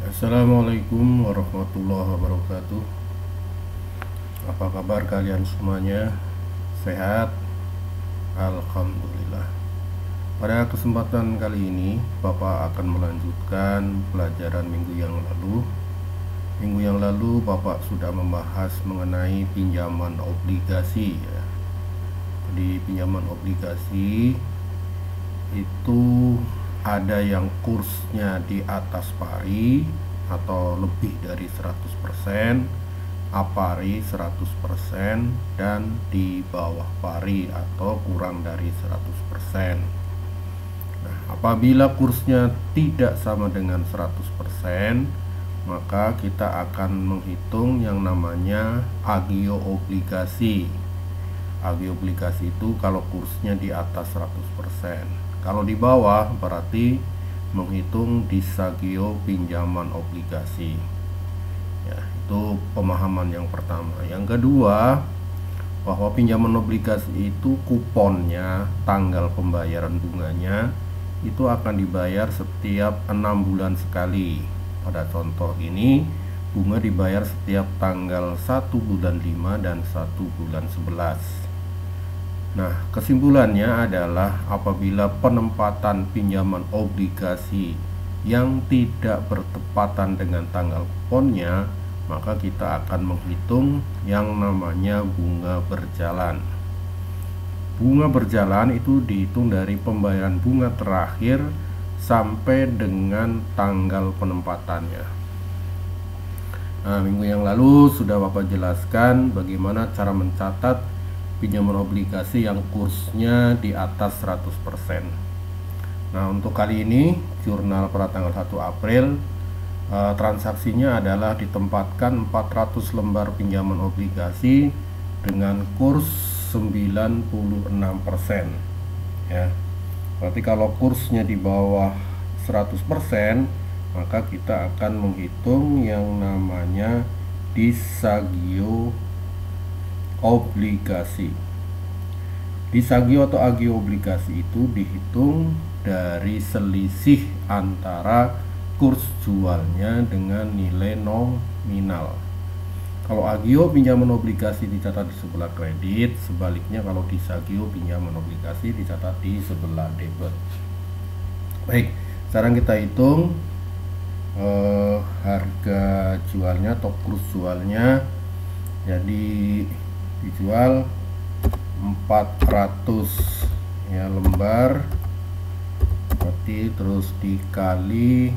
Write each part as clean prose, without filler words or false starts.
Assalamualaikum warahmatullahi wabarakatuh. Apa kabar kalian semuanya? Sehat? Alhamdulillah. Pada kesempatan kali ini Bapak akan melanjutkan pelajaran minggu yang lalu. Minggu yang lalu Bapak sudah membahas mengenai pinjaman obligasi ya. Di pinjaman obligasi itu ada yang kursnya di atas pari atau lebih dari 100%, apari 100%, dan di bawah pari atau kurang dari 100%. Nah, apabila kursnya tidak sama dengan 100%, maka kita akan menghitung yang namanya agio obligasi. Agio obligasi itu kalau kursnya di atas 100%. Kalau di bawah berarti menghitung disagio pinjaman obligasi. Ya, itu pemahaman yang pertama. Yang kedua, bahwa pinjaman obligasi itu kuponnya, tanggal pembayaran bunganya itu akan dibayar setiap 6 bulan sekali. Pada contoh ini, bunga dibayar setiap tanggal 1 bulan 5 dan 1 bulan 11. Nah, kesimpulannya adalah apabila penempatan pinjaman obligasi yang tidak bertepatan dengan tanggal kuponnya, maka kita akan menghitung yang namanya bunga berjalan. Bunga berjalan itu dihitung dari pembayaran bunga terakhir sampai dengan tanggal penempatannya. Nah, minggu yang lalu sudah Bapak jelaskan bagaimana cara mencatat pinjaman obligasi yang kursnya di atas 100%. Nah, untuk kali ini jurnal pada tanggal 1 April transaksinya adalah ditempatkan 400 lembar pinjaman obligasi dengan kurs 96% ya. Berarti kalau kursnya di bawah 100%, maka kita akan menghitung yang namanya disagio obligasi. Disagio atau agio obligasi itu dihitung dari selisih antara kurs jualnya dengan nilai nominal. Kalau agio pinjaman obligasi dicatat di sebelah kredit, sebaliknya kalau disagio pinjaman obligasi dicatat di sebelah debit. Baik, sekarang kita hitung harga jualnya atau kurs jualnya. Jadi dijual 400 ya lembar, berarti terus dikali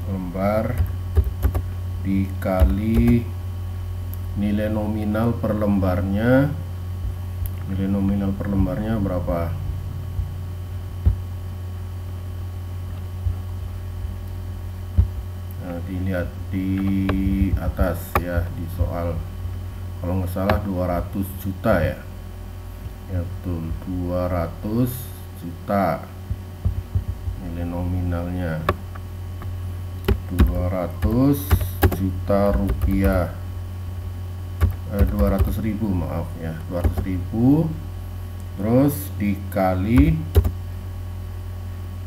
lembar dikali nilai nominal per lembarnya. Nilai nominal per lembarnya berapa? Nah, dilihat di atas ya di soal, kalau nggak salah 200 juta ya. Ya betul, 200 juta nilai nominalnya, 200 juta rupiah, 200.000 maaf ya, 200.000, terus dikali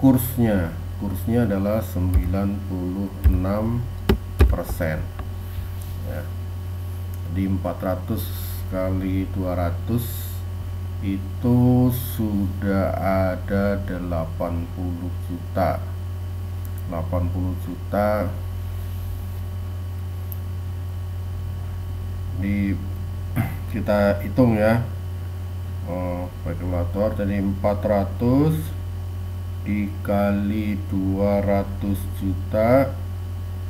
kursnya adalah 96% ya. Di 400 kali 200 itu sudah ada 80 juta. 80 juta kita hitung ya, kalkulator. Jadi 400 dikali 200 juta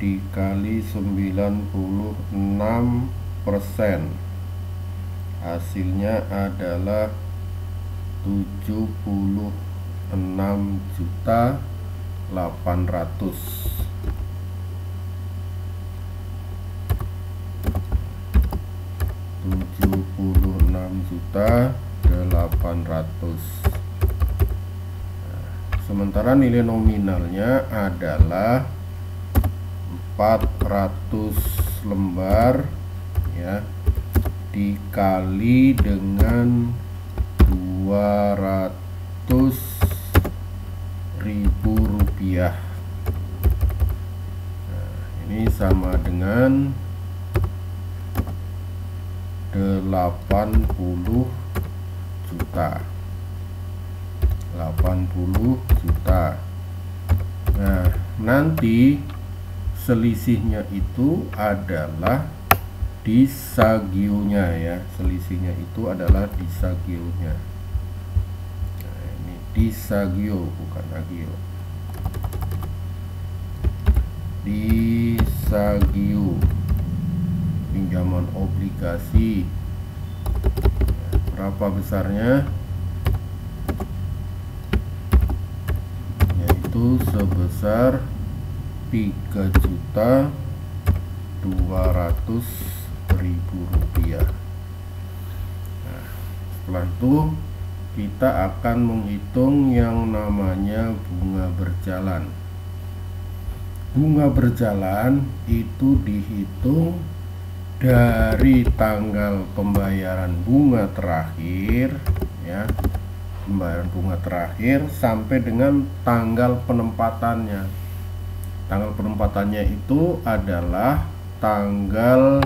dikali 96%, hasilnya adalah 76 juta 800. 76 juta 800. Sementara nilai nominalnya adalah 400 lembar ya dikali dengan 200.000 rupiah. ini sama dengan 80 juta. 80 juta. Nah, nanti selisihnya itu adalah disagionya ya. Selisihnya itu adalah disagionya. Nah, ini disagio bukan agio. Disagio pinjaman obligasi. Berapa besarnya? Yaitu sebesar 3.200.000 rupiah. Nah, setelah itu kita akan menghitung yang namanya bunga berjalan. Bunga berjalan itu dihitung dari tanggal pembayaran bunga terakhir ya, pembayaran bunga terakhir sampai dengan tanggal penempatannya. Tanggal penempatannya itu adalah tanggal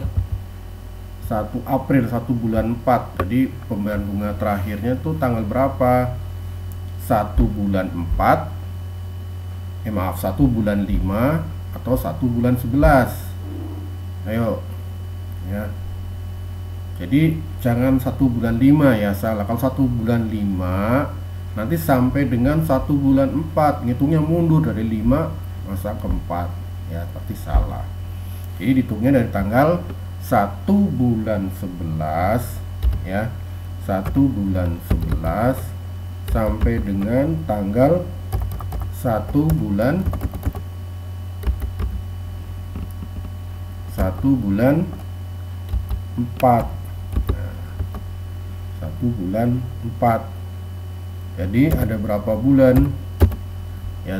1 April 1 bulan 4. Jadi pembayaran bunga terakhirnya itu tanggal berapa? 1 bulan 4, 1 bulan 5 atau 1 bulan 11. Ayo ya. Jadi jangan 1 bulan 5 ya, salah. Kalau 1 bulan 5 nanti sampai dengan 1 bulan 4, ngitungnya mundur dari 5 masa ke 4 ya, pasti salah. Jadi dihitungnya dari tanggal 1 bulan 11 ya, 1 bulan 11 sampai dengan tanggal 1 bulan 4. Nah, 1 bulan 4. Jadi ada berapa bulan? Ya,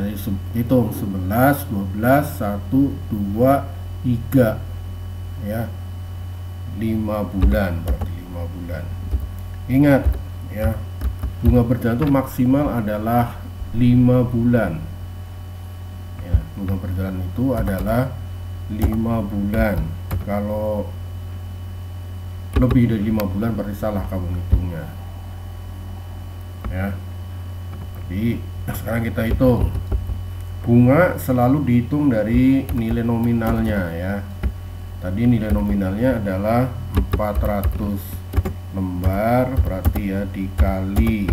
hitung 11, 12, 1, 2, 3 ya, 5 bulan, berarti 5 bulan. Ingat ya, bunga berjalan itu maksimal adalah 5 bulan ya. Bunga berjalan itu adalah 5 bulan. Kalau lebih dari 5 bulan berarti salah kamu ngitungnya ya. Jadi sekarang kita hitung. Bunga selalu dihitung dari nilai nominalnya ya. Tadi nilai nominalnya adalah 400 lembar, berarti ya dikali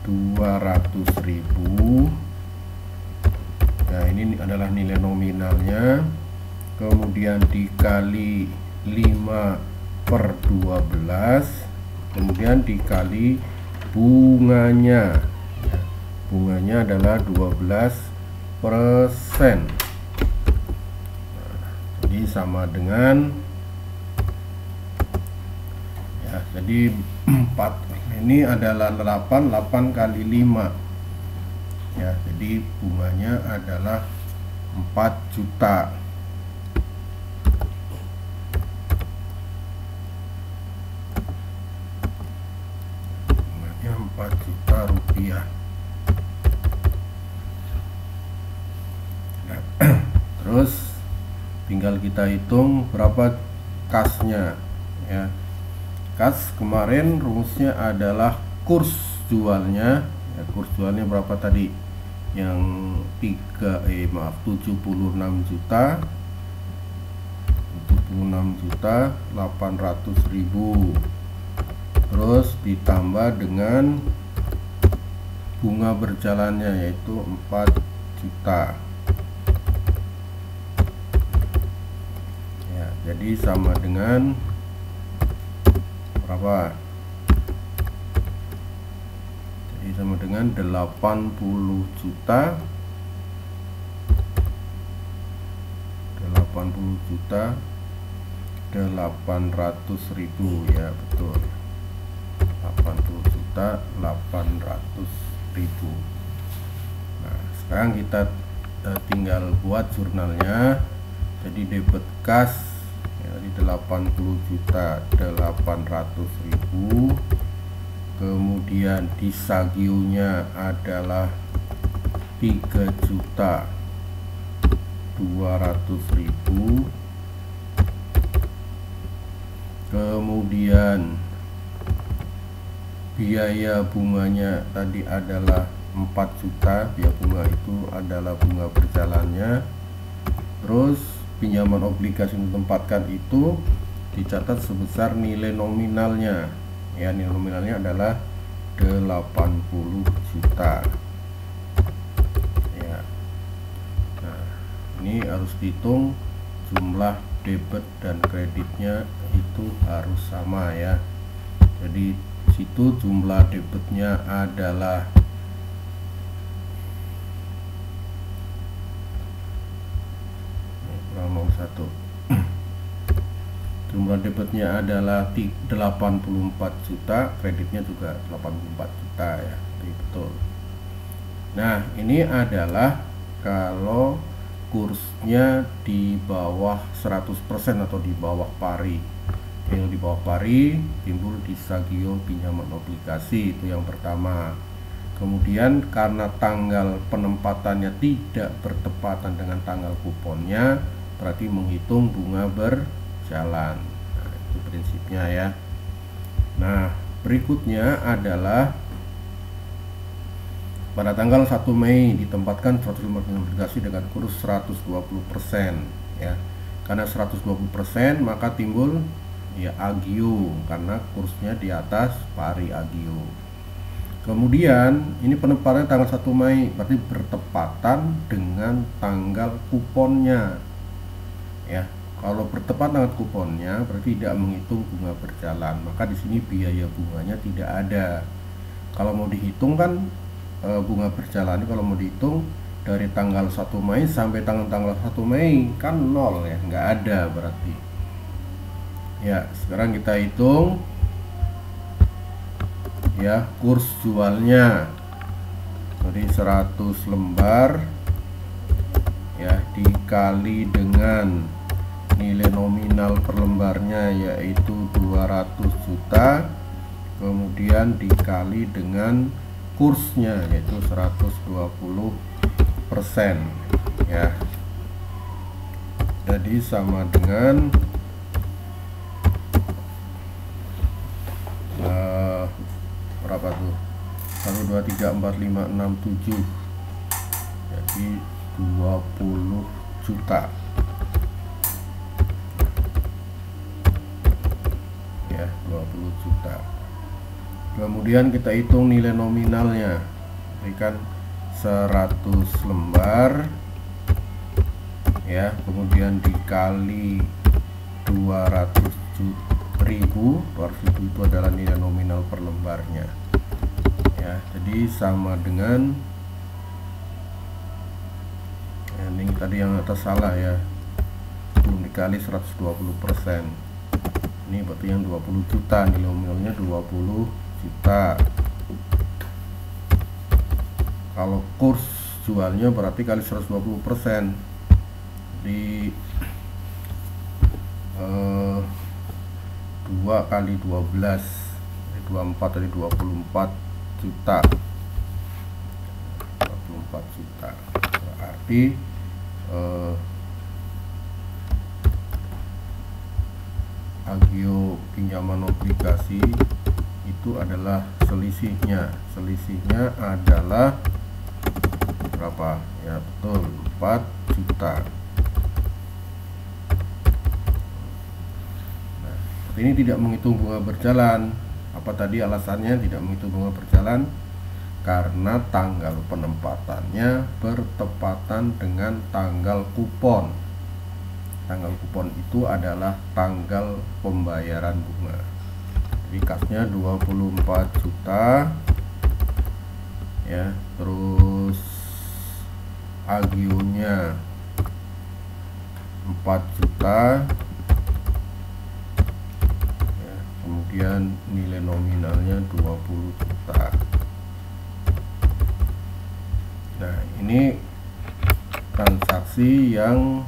200.000. Nah, ini adalah nilai nominalnya. Kemudian dikali 5/12, kemudian dikali bunganya. Bunganya adalah 12%. Nah, jadi sama dengan ya, jadi 4 ini adalah 8 kali 5 ya, jadi bunganya adalah 4 juta. Bunganya 4 juta rupiah. Nah, terus tinggal kita hitung berapa kasnya ya. Kas kemarin rumusnya adalah kurs jualnya ya, kurs jualnya berapa tadi? Yang 76 juta 800.000, terus ditambah dengan bunga berjalannya yaitu 4 juta ya. Jadi sama dengan berapa? Jadi sama dengan 80 juta 800.000 ya, betul. 80.800.000. Nah, sekarang kita tinggal buat jurnalnya. Jadi debit kas dari 80.800.000, kemudian disagionya adalah 3 juta 200.000. Kemudian biaya bunganya tadi adalah 4 juta. Biaya bunga itu adalah bunga berjalannya. Terus pinjaman obligasi yang ditempatkan itu dicatat sebesar nilai nominalnya. Ya, nilai nominalnya adalah 80 juta. Ya. Nah, ini harus dihitung jumlah debit dan kreditnya itu harus sama ya. Jadi situ jumlah debitnya adalah kurang 01. Jumlah debitnya adalah 84 juta, kreditnya juga 84 juta ya. Jadi betul. Nah, ini adalah kalau kursnya di bawah 100% atau di bawah pari. Yang di bawah pari timbul disagio pinjaman obligasi, itu yang pertama. Kemudian karena tanggal penempatannya tidak bertepatan dengan tanggal kuponnya, berarti menghitung bunga berjalan. Nah, itu prinsipnya ya. Nah, berikutnya adalah pada tanggal 1 Mei ditempatkan 150 obligasi dengan kurs 120% ya. Karena 120% maka timbul ya agio karena kursnya di atas pari agio. Kemudian ini penempatannya tanggal 1 Mei berarti bertepatan dengan tanggal kuponnya. Ya, kalau bertepatan dengan kuponnya berarti tidak menghitung bunga berjalan. Maka di sini biaya bunganya tidak ada. Kalau mau dihitung kan bunga berjalan kalau mau dihitung dari tanggal 1 Mei sampai tanggal 1 Mei kan 0 ya, nggak ada berarti. Ya, sekarang kita hitung ya kurs jualnya. Jadi 100 lembar ya dikali dengan nilai nominal per lembarnya yaitu 200 juta, kemudian dikali dengan kursnya yaitu 120% ya. Jadi sama dengan berapa tuh? 1 2 3 4 5 6 7. Jadi 20 juta. Ya, 20 juta. Kemudian kita hitung nilai nominalnya. Ini kan 100 lembar ya, kemudian dikali 200.000 itu adalah nilai nominal per lembarnya ya. Jadi sama dengan ini tadi yang atas salah ya, dikali 120%. Ini berarti yang 20 juta, nilai nominalnya 20 juta. Kalau kurs jualnya berarti kali 120%. Di 2 kali 12 24 tadi 24 juta. 24 juta berarti agio pinjaman obligasi itu adalah selisihnya adalah berapa ya, betul 4 juta. Ini tidak menghitung bunga berjalan. Apa tadi alasannya tidak menghitung bunga berjalan? Karena tanggal penempatannya bertepatan dengan tanggal kupon. Tanggal kupon itu adalah tanggal pembayaran bunga. Jadi kasnya 24 juta ya, terus agionya 4 juta. Kemudian nilai nominalnya 20 juta. Nah, ini transaksi yang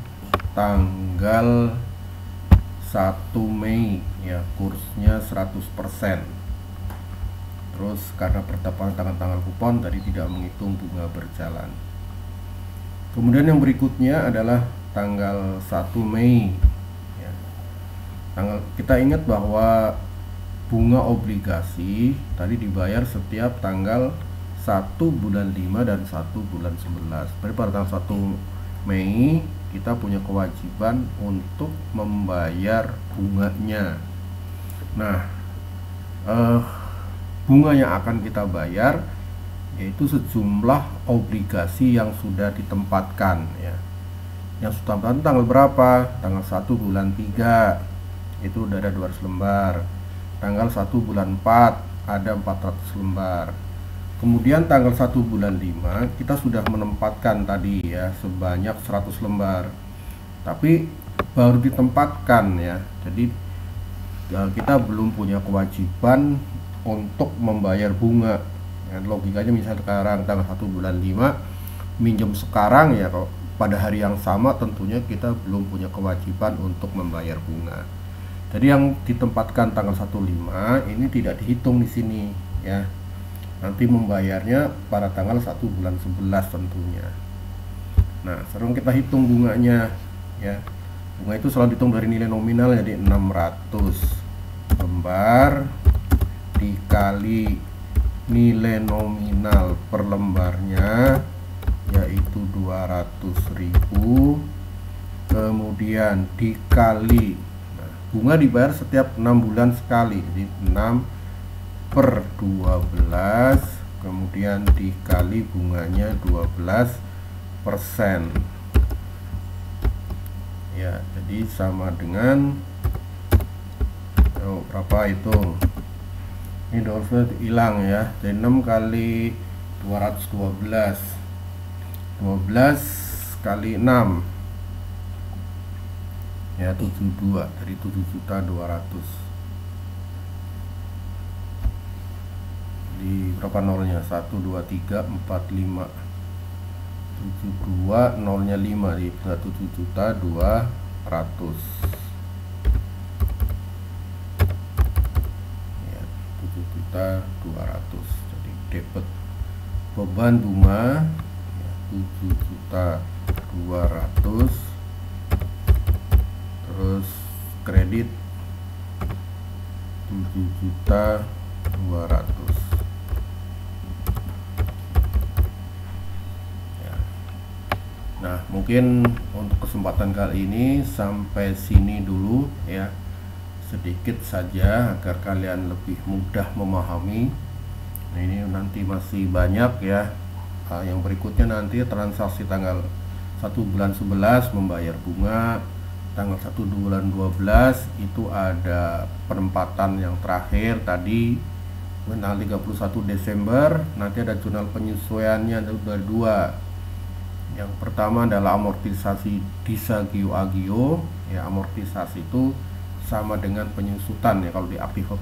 tanggal 1 Mei ya, kursnya 100%. Terus karena bertepatan tanggal kupon tadi tidak menghitung bunga berjalan. Kemudian yang berikutnya adalah tanggal 1 Mei ya. Kita ingat bahwa bunga obligasi tadi dibayar setiap tanggal 1 bulan 5 dan 1 bulan 11. Berarti pada tanggal 1 Mei kita punya kewajiban untuk membayar bunganya. Nah, bunga yang akan kita bayar yaitu sejumlah obligasi yang sudah ditempatkan ya. Yang sudah ditempatkan tanggal berapa? Tanggal 1 bulan 3 itu udah ada 200 lembar. Tanggal 1 bulan 4 ada 400 lembar. Kemudian tanggal 1 bulan 5 kita sudah menempatkan tadi ya sebanyak 100 lembar. Tapi baru ditempatkan ya. Jadi kita belum punya kewajiban untuk membayar bunga. Ya, logikanya misal sekarang tanggal 1 bulan 5 minjem sekarang ya, kalau pada hari yang sama tentunya kita belum punya kewajiban untuk membayar bunga. Jadi yang ditempatkan tanggal 1/5 ini tidak dihitung di sini ya. Nanti membayarnya pada tanggal 1 bulan 11 tentunya. Nah, sekarang kita hitung bunganya ya. Bunga itu selalu dihitung dari nilai nominal, jadi 600 lembar dikali nilai nominal per lembarnya yaitu 200.000, kemudian dikali bunga dibayar setiap 6 bulan sekali, jadi 6/12, kemudian dikali bunganya 12% ya, jadi sama dengan berapa itu, ini 12 hilang ya, jadi 6 kali 212, 12 kali 6 ya 72, dari 7.200.000 di berapa nolnya, 1 2 3 4 5 72, nolnya 5 di 7.200.000 ya, 7.200.000. Jadi debit beban bunga ya, 7.200.000, terus kredit 7.200.000 ya. Nah, mungkin untuk kesempatan kali ini sampai sini dulu ya, sedikit saja agar kalian lebih mudah memahami. Nah, ini nanti masih banyak ya. Yang berikutnya nanti transaksi tanggal 1 bulan 11 membayar bunga, tanggal 1 bulan 12 itu ada penempatan yang terakhir tadi tanggal 31 Desember. Nanti ada jurnal penyesuaiannya, ada dua. Yang pertama adalah amortisasi disagio agio ya, amortisasi itu sama dengan penyusutan ya. Kalau di aktiva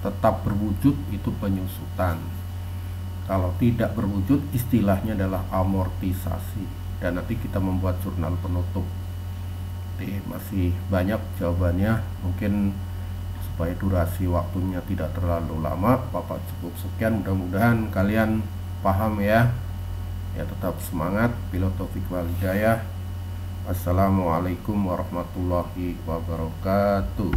tetap berwujud itu penyusutan, kalau tidak berwujud istilahnya adalah amortisasi. Dan nanti kita membuat jurnal penutup. Masih banyak jawabannya, mungkin supaya durasi waktunya tidak terlalu lama, Bapak cukup sekian. Mudah-mudahan kalian paham ya. Ya, tetap semangat. Bila taufik wal hidayah. Assalamualaikum warahmatullahi wabarakatuh.